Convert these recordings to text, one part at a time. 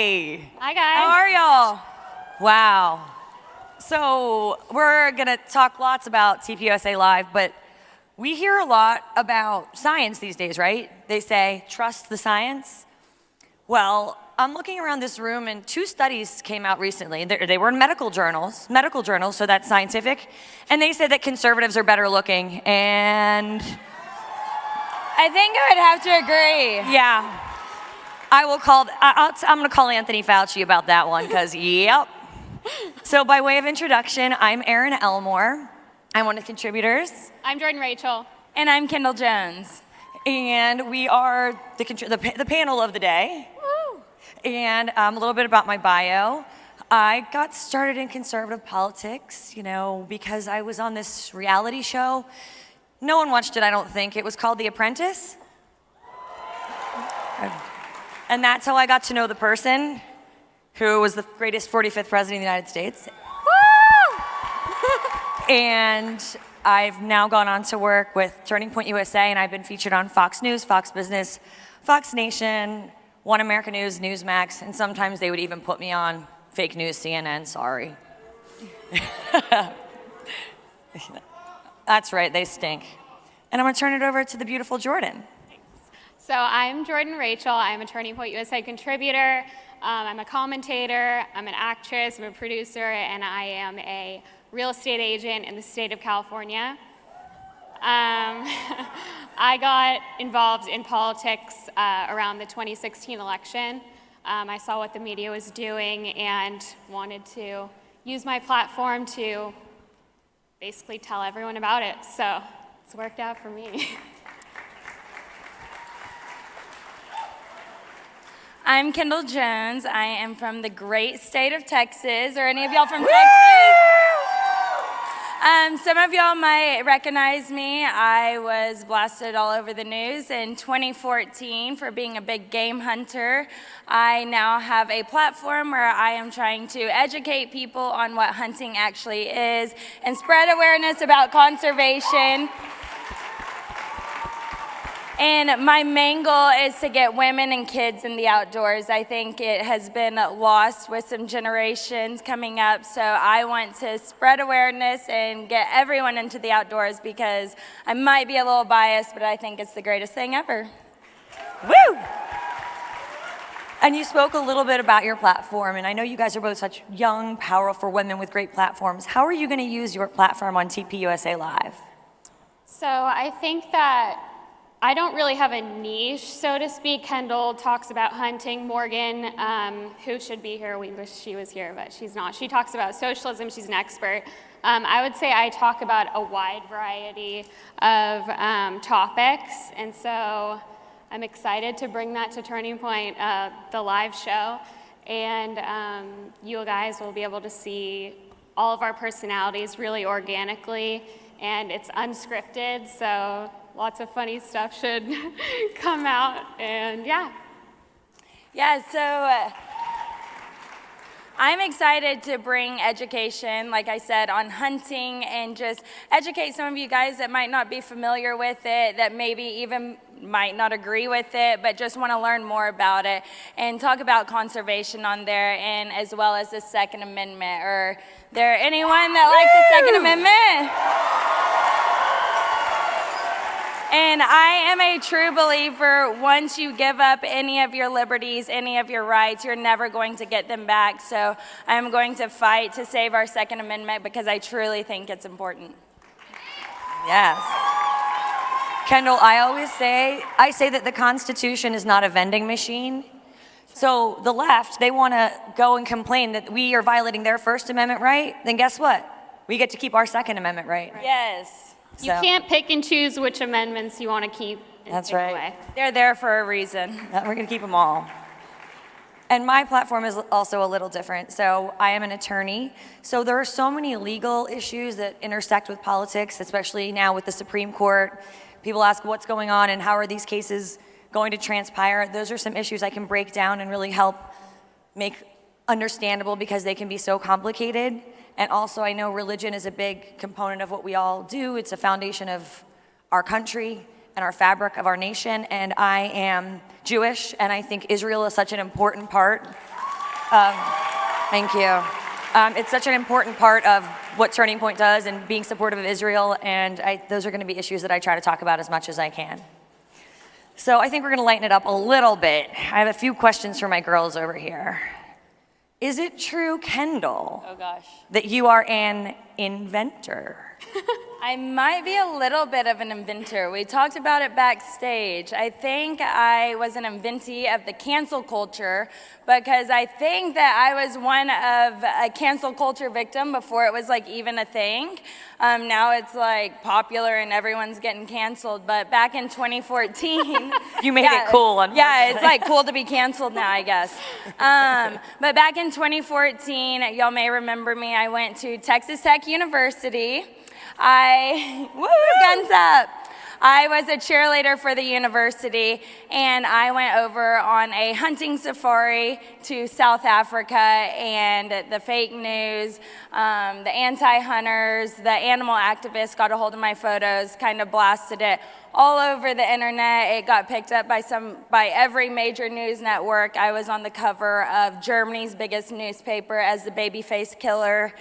Hey. Hi, guys. How are y'all? Wow. So we're going to talk lots about TPUSA Live, but we hear a lot about science these days, right? They say, trust the science. Well, I'm looking around this room, and 2 studies came out recently. They were in medical journals, so that's scientific. And they said that conservatives are better looking, and I think I would have to agree. yeah. I'm going to call Anthony Fauci about that one, because, yep. So by way of introduction, I'm Erin Elmore. I'm one of the contributors. I'm Jordan Rachel. And I'm Kendall Jones. And we are the panel of the day. Woo. And a little bit about my bio. I got started in conservative politics, because I was on this reality show. No one watched it, I don't think. It was called The Apprentice. And that's how I got to know the person who was the greatest 45th president of the United States. Woo! And I've now gone on to work with Turning Point USA, and I've been featured on Fox News, Fox Business, Fox Nation, One America News, Newsmax, and sometimes they would even put me on fake news CNN, sorry. That's right, they stink. And I'm gonna turn it over to the beautiful Jordan. So I'm Jordan Rachel. I'm a Turning Point USA contributor. I'm a commentator. I'm an actress. I'm a producer, and I am a real estate agent in the state of California. I got involved in politics around the 2016 election. I saw what the media was doing and wanted to use my platform to basically tell everyone about it. So it's worked out for me. I'm Kendall Jones. I am from the great state of Texas. Are any of y'all from Texas? Some of y'all might recognize me. I was blasted all over the news in 2014 for being a big game hunter. I now have a platform where I am trying to educate people on what hunting actually is and spread awareness about conservation. And my main goal is to get women and kids in the outdoors. I think it has been lost with some generations coming up, so I want to spread awareness and get everyone into the outdoors because I might be a little biased, but I think it's the greatest thing ever. Woo! And you spoke a little bit about your platform, and I know you guys are both such young, powerful women with great platforms. How are you going to use your platform on TPUSA Live? So I think that I don't really have a niche, so to speak. Kendall talks about hunting. Morgan, who should be here, we wish she was here, but she's not. She talks about socialism. She's an expert. I would say I talk about a wide variety of topics, and so I'm excited to bring that to Turning Point, the live show, and you guys will be able to see all of our personalities really organically, and it's unscripted, so lots of funny stuff should come out, and yeah. Yeah, so I'm excited to bring education, like I said, on hunting and just educate some of you guys that might not be familiar with it, that maybe even might not agree with it, but just want to learn more about it, and talk about conservation on there, and as well as the Second Amendment. Or there anyone that likes the Second Amendment? And I am a true believer, once you give up any of your liberties, any of your rights, you're never going to get them back. So I'm going to fight to save our Second Amendment because I truly think it's important. Yes. Kendall, I say that the Constitution is not a vending machine. So the left, they want to go and complain that we are violating their First Amendment right. Then guess what? We get to keep our Second Amendment right. Yes. You can't pick and choose which amendments you want to keep and That's take right. away. They're there for a reason. We're going to keep them all. And my platform is also a little different. So I am an attorney. So there are so many legal issues that intersect with politics, especially now with the Supreme Court. People ask what's going on and how are these cases going to transpire. Those are some issues I can break down and really help make understandable because they can be so complicated. And also, I know religion is a big component of what we all do. It's a foundation of our country and our fabric of our nation. And I am Jewish, and I think Israel is such an important part Thank you. It's such an important part of what Turning Point does and being supportive of Israel, and those are going to be issues that I try to talk about as much as I can. So I think we're going to lighten it up a little bit. I have a few questions for my girls over here. Is it true, Kendall, Oh gosh. that you are an inventor? I might be a little bit of an inventor. We talked about it backstage. I think I was an inventee of the cancel culture because I think that I was one of a cancel culture victim before it was like even a thing. Now it's like popular and everyone's getting canceled. But back in 2014, You made it cool, unfortunately. Yeah, it's like cool to be canceled now, I guess. But back in 2014, y'all may remember me. I went to Texas Tech University. Guns up. I was a cheerleader for the university, and I went over on a hunting safari to South Africa, and the fake news, the anti-hunters, the animal activists got a hold of my photos, kind of blasted it all over the internet. It got picked up by every major news network. I was on the cover of Germany's biggest newspaper as the babyface killer.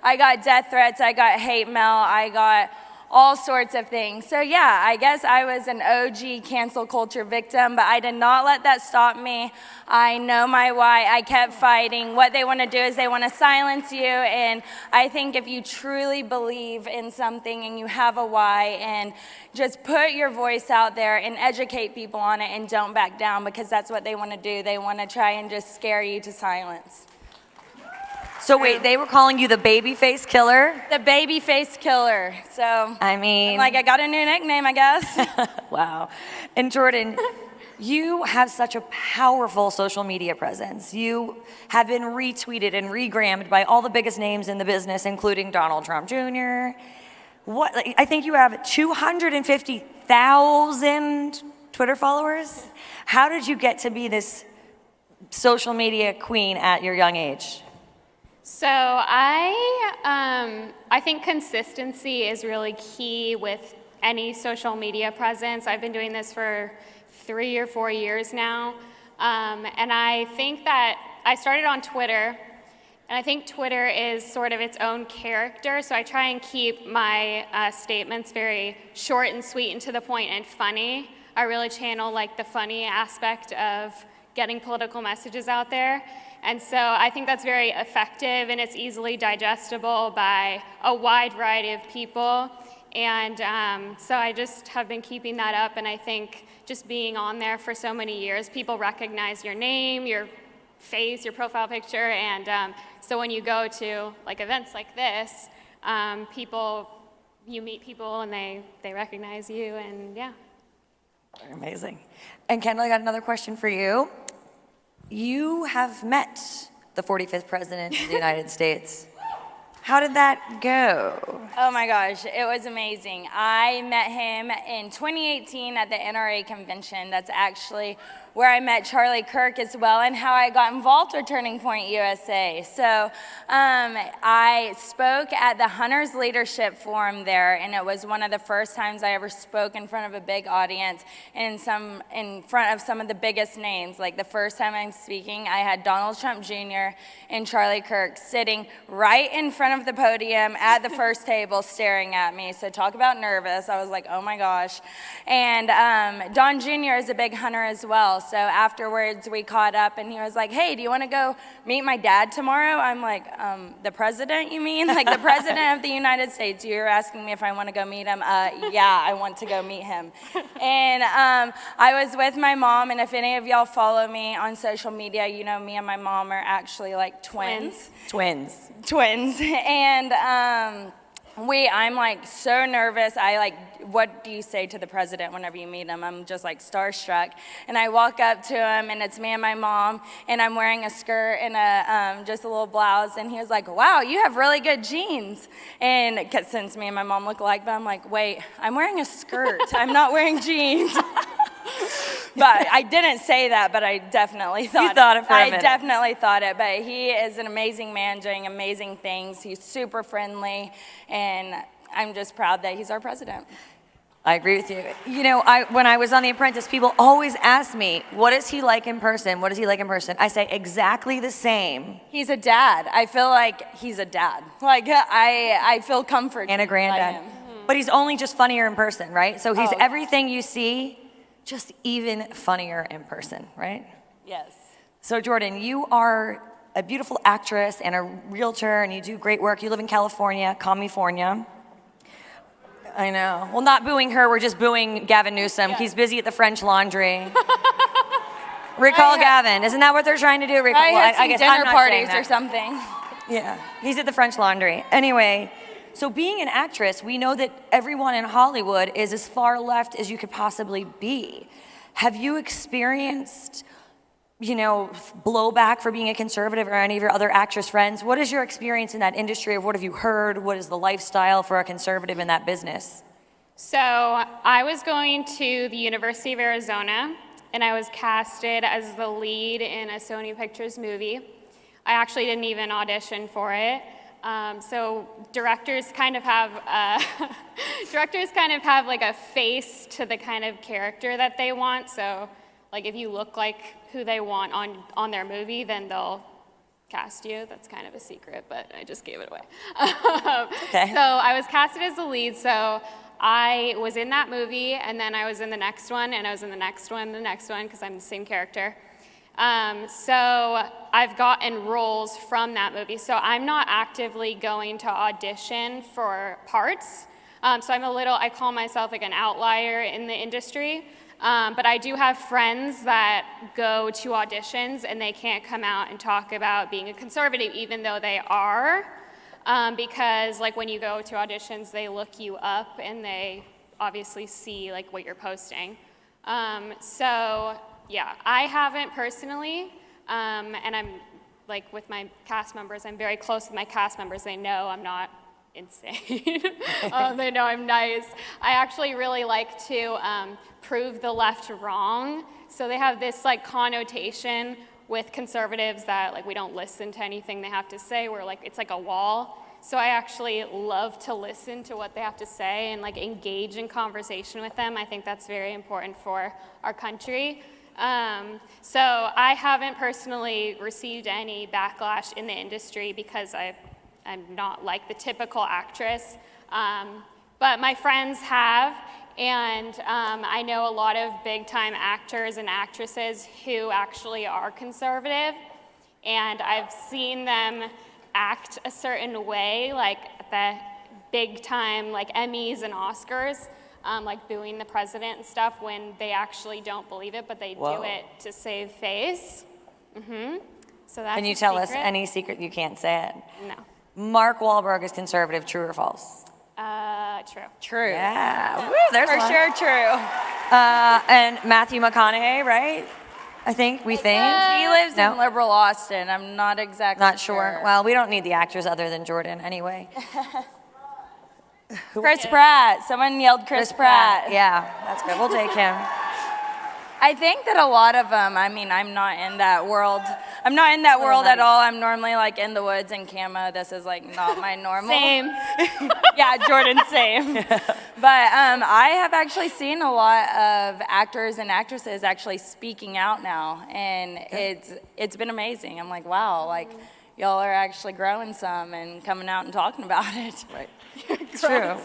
I got death threats, I got hate mail, I got all sorts of things. So yeah, I guess I was an OG cancel culture victim, but I did not let that stop me. I know my why. I kept fighting. What they want to do is they want to silence you, and I think if you truly believe in something and you have a why and just put your voice out there and educate people on it and don't back down, because that's what they want to do. They want to try and just scare you to silence. So wait, they were calling you the babyface killer? The babyface killer. So I mean, I got a new nickname, I guess. wow. And Jordan, you have such a powerful social media presence. You have been retweeted and regrammed by all the biggest names in the business, including Donald Trump Jr. I think you have 250,000 Twitter followers. How did you get to be this social media queen at your young age? So I think consistency is really key with any social media presence. I've been doing this for 3 or 4 years now. And I think that I started on Twitter, and I think Twitter is sort of its own character. So I try and keep my statements very short and sweet and to the point and funny. I really channel like the funny aspect of getting political messages out there. And so I think that's very effective, and it's easily digestible by a wide variety of people. And so I just have been keeping that up, and I think just being on there for so many years, people recognize your name, your face, your profile picture, and so when you go to like events like this, you meet people and they recognize you, and yeah. Amazing. And Kendall, I got another question for you. You have met the 45th President of the United States. How did that go? Oh my gosh, it was amazing. I met him in 2018 at the NRA convention. That's actually where I met Charlie Kirk as well, and how I got involved with Turning Point USA. So I spoke at the Hunters Leadership Forum there, and it was one of the first times I ever spoke in front of a big audience and in front of some of the biggest names. Like the first time I'm speaking, I had Donald Trump Jr. and Charlie Kirk sitting right in front of the podium at the first table staring at me. So talk about nervous. I was like, oh my gosh. And Don Jr. is a big hunter as well. So afterwards we caught up, and he was like, hey, do you want to go meet my dad tomorrow? I'm like, the president, you mean? Like the president of the United States. You're asking me if I want to go meet him? Yeah, I want to go meet him. And I was with my mom, and if any of y'all follow me on social media, you know me and my mom are actually like twins. Twins. And I'm like so nervous. What do you say to the president whenever you meet him? I'm just like starstruck. And I walk up to him, and it's me and my mom, and I'm wearing a skirt and just a little blouse. And he was like, wow, you have really good jeans. And since me and my mom look alike, but I'm like, wait, I'm wearing a skirt. I'm not wearing jeans. But I didn't say that, but I definitely thought it. You thought it for a minute. I definitely thought it, but he is an amazing man doing amazing things. He's super friendly, and I'm just proud that he's our president. I agree with you. You know, when I was on The Apprentice, people always ask me, what is he like in person? What is he like in person? I say exactly the same. He's a dad. I feel like he's a dad. Like, I feel comfort. And a granddad. But he's only just funnier in person, right? So he's everything you see, just even funnier in person, right? Yes. So Jordan, you are a beautiful actress and a realtor, and you do great work. You live in California, California. I know. Well, not booing her, we're just booing Gavin Newsom. Yeah. He's busy at the French Laundry. Recall Gavin. Isn't that what they're trying to do? Recall, I guess dinner I'm not parties saying or that. something. Yeah, he's at the French Laundry. Anyway, so being an actress, we know that everyone in Hollywood is as far left as you could possibly be. Have you experienced, you know, blowback for being a conservative or any of your other actress friends? What is your experience in that industry, or what have you heard? What is the lifestyle for a conservative in that business? So I was going to the University of Arizona, and I was casted as the lead in a Sony Pictures movie. I actually didn't even audition for it. So directors kind of have like a face to the kind of character that they want. So like if you look like who they want on their movie, then they'll cast you. That's kind of a secret, but I just gave it away. Okay. So I was casted as the lead, so I was in that movie, and then I was in the next one, and I was in the next one, because I'm the same character. So I've gotten roles from that movie. So I'm not actively going to audition for parts. So I call myself like an outlier in the industry. But I do have friends that go to auditions and they can't come out and talk about being a conservative, even though they are, because like when you go to auditions, they look you up and they obviously see like what you're posting. So yeah, I haven't personally, and I'm like with my cast members, I'm very close with my cast members. They know I'm not insane. They know I'm nice. I actually really like to prove the left wrong. So they have this like connotation with conservatives that like we don't listen to anything they have to say. We're like, it's like a wall. So I actually love to listen to what they have to say and like engage in conversation with them. I think that's very important for our country. So I haven't personally received any backlash in the industry because I'm not like the typical actress, but my friends have, and I know a lot of big-time actors and actresses who actually are conservative, and I've seen them act a certain way, like at the big-time like Emmys and Oscars, like booing the president and stuff when they actually don't believe it, but they do it to save face. So that's Can you a tell us secret. any secret? You can't say it. No. Mark Wahlberg is conservative, true or false? True. True. Yeah, woo, there's For one. sure true. And Matthew McConaughey, right? I think, we think. He lives No? in liberal Austin. I'm not exactly Not sure. Well, we don't need the actors other than Jordan anyway. Chris Pratt. Someone yelled Chris Pratt. Yeah, that's good. We'll take him. I think that a lot of them, I mean, I'm not in that world. I'm not in that world at all. I'm normally like in the woods in camo. This is like not my normal. Same. Yeah, Jordan, same. But I have actually seen a lot of actors and actresses actually speaking out now, and it's been amazing. I'm like, wow, like y'all are actually growing some and coming out and talking about it. Right. True.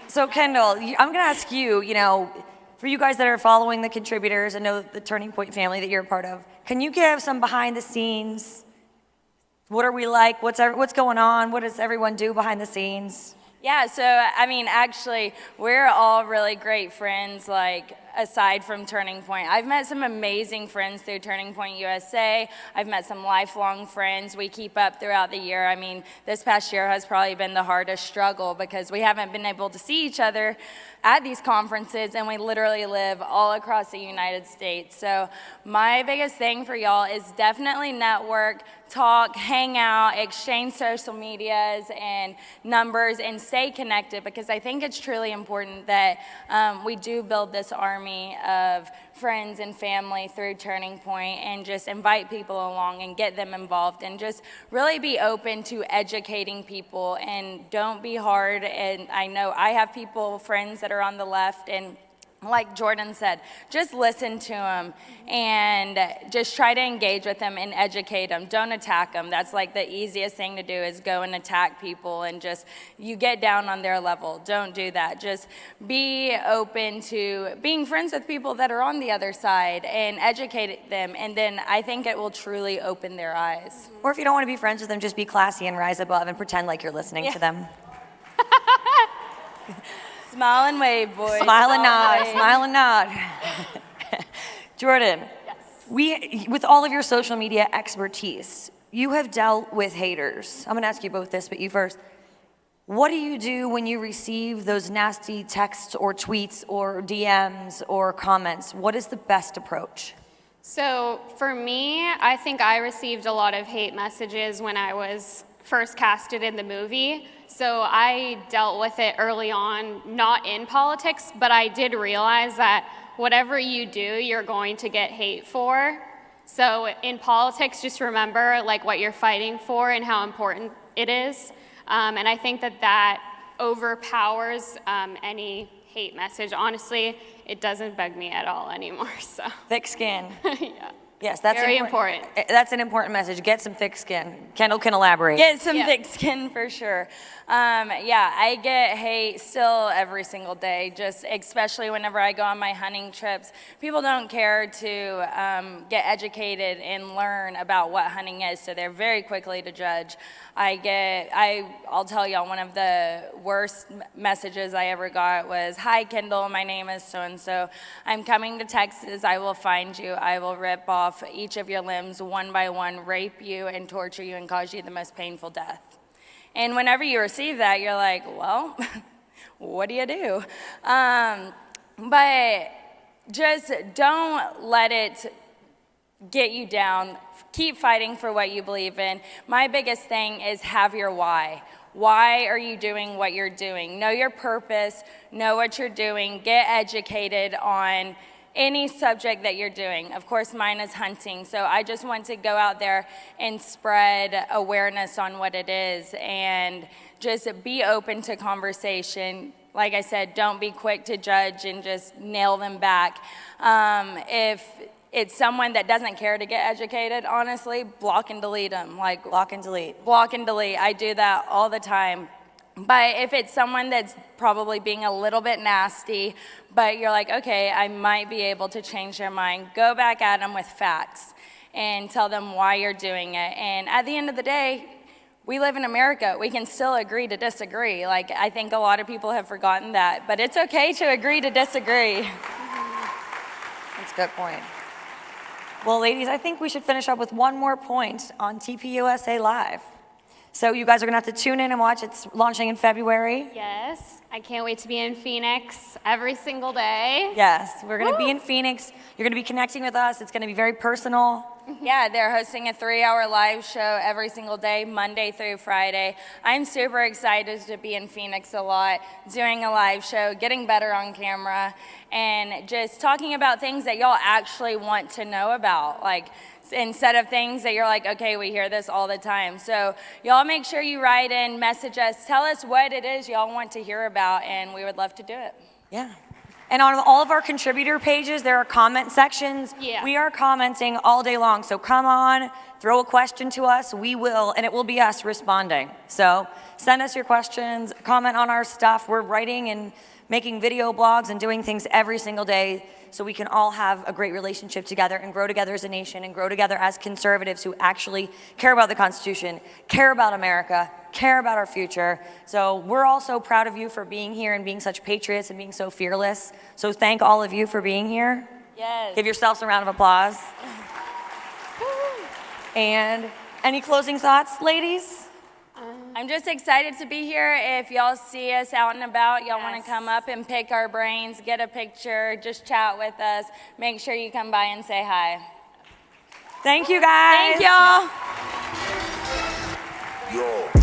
So Kendall, I'm going to ask you, you know, for you guys that are following the contributors and know the Turning Point family that you're a part of, can you give some behind the scenes? What are we like? What's going on? What does everyone do behind the scenes? Yeah, so I mean, actually, we're all really great friends, like, aside from Turning Point. I've met some amazing friends through Turning Point USA. I've met some lifelong friends we keep up throughout the year. I mean, this past year has probably been the hardest struggle because we haven't been able to see each other at these conferences, and we literally live all across the United States. So my biggest thing for y'all is definitely network, talk, hang out, exchange social medias and numbers, and stay connected, because I think it's truly important that we do build this army army of friends and family through Turning Point, and just invite people along and get them involved, and just really be open to educating people, and don't be hard. And I know I have friends that are on the left, and like Jordan said, just listen to them and just try to engage with them and educate them. Don't attack them. That's like the easiest thing to do, is go and attack people and just, you get down on their level. Don't do that. Just be open to being friends with people that are on the other side and educate them. And then I think it will truly open their eyes. Or if you don't want to be friends with them, just be classy and rise above and pretend like you're listening to them. Smile and wave, boys. Smile and nod, smile and nod. Jordan, Yes. with all of your social media expertise, you have dealt with haters. I'm gonna ask you both this, but you first. What do you do when you receive those nasty texts or tweets or DMs or comments? What is the best approach? So for me, I think I received a lot of hate messages when I was first casted in the movie. So I dealt with it early on, not in politics, but I did realize that whatever you do, you're going to get hate for. So in politics, just remember like what you're fighting for and how important it is. And I think that overpowers any hate message. Honestly, it doesn't bug me at all anymore. So Thick skin. yeah. Yes, that's Very important. That's an important message. Get some thick skin. Kendall can elaborate. Get some thick skin for sure. I get hate still every single day, just especially whenever I go on my hunting trips. People don't care to get educated and learn about what hunting is, so they're very quickly to judge. I'll tell y'all, one of the worst messages I ever got was, "Hi Kendall, my name is so-and-so. I'm coming to Texas. I will find you. I will rip off each of your limbs one by one, rape you and torture you and cause you the most painful death." And whenever you receive that, you're like, well, what do you do? But just don't let it get you down. Keep fighting for what you believe in. My biggest thing is have your why. Why are you doing what you're doing? Know your purpose, know what you're doing, get educated on any subject that you're doing. Of course, mine is hunting, so I just want to go out there and spread awareness on what it is and just be open to conversation. Like I said, don't be quick to judge and just nail them back. If it's someone that doesn't care to get educated, honestly, block and delete them. Like, Block and delete. block and delete. I do that all the time. But if it's someone that's probably being a little bit nasty, but you're like, okay, I might be able to change their mind, go back at them with facts and tell them why you're doing it. And at the end of the day, we live in America. We can still agree to disagree. Like, I think a lot of people have forgotten that, but it's okay to agree to disagree. That's a good point. Well, ladies, I think we should finish up with one more point on TPUSA Live. So you guys are gonna have to tune in and watch. It's launching in February. Yes, I can't wait to be in Phoenix every single day. Yes, we're gonna be in Phoenix. You're gonna be connecting with us. It's gonna be very personal. Yeah, they're hosting a 3-hour live show every single day, Monday through Friday. I'm super excited to be in Phoenix a lot, doing a live show, getting better on camera, and just talking about things that y'all actually want to know about. Like, instead of things that you're like, okay, we hear this all the time. So y'all make sure you write in, message us, tell us what it is y'all want to hear about, and we would love to do it. Yeah. And on all of our contributor pages, there are comment sections. Yeah. We are commenting all day long. So come on, throw a question to us. We will, and it will be us responding. So send us your questions, comment on our stuff. We're writing and making video blogs and doing things every single day so we can all have a great relationship together and grow together as a nation and grow together as conservatives who actually care about the Constitution, care about America, care about our future. So we're all so proud of you for being here and being such patriots and being so fearless. So thank all of you for being here. Yes. Give yourselves a round of applause. And any closing thoughts, ladies? I'm just excited to be here. If y'all see us out and about, y'all want Yes. to come up and pick our brains, get a picture, just chat with us. Make sure you come by and say hi. Thank you, guys. Thank y'all. Yo.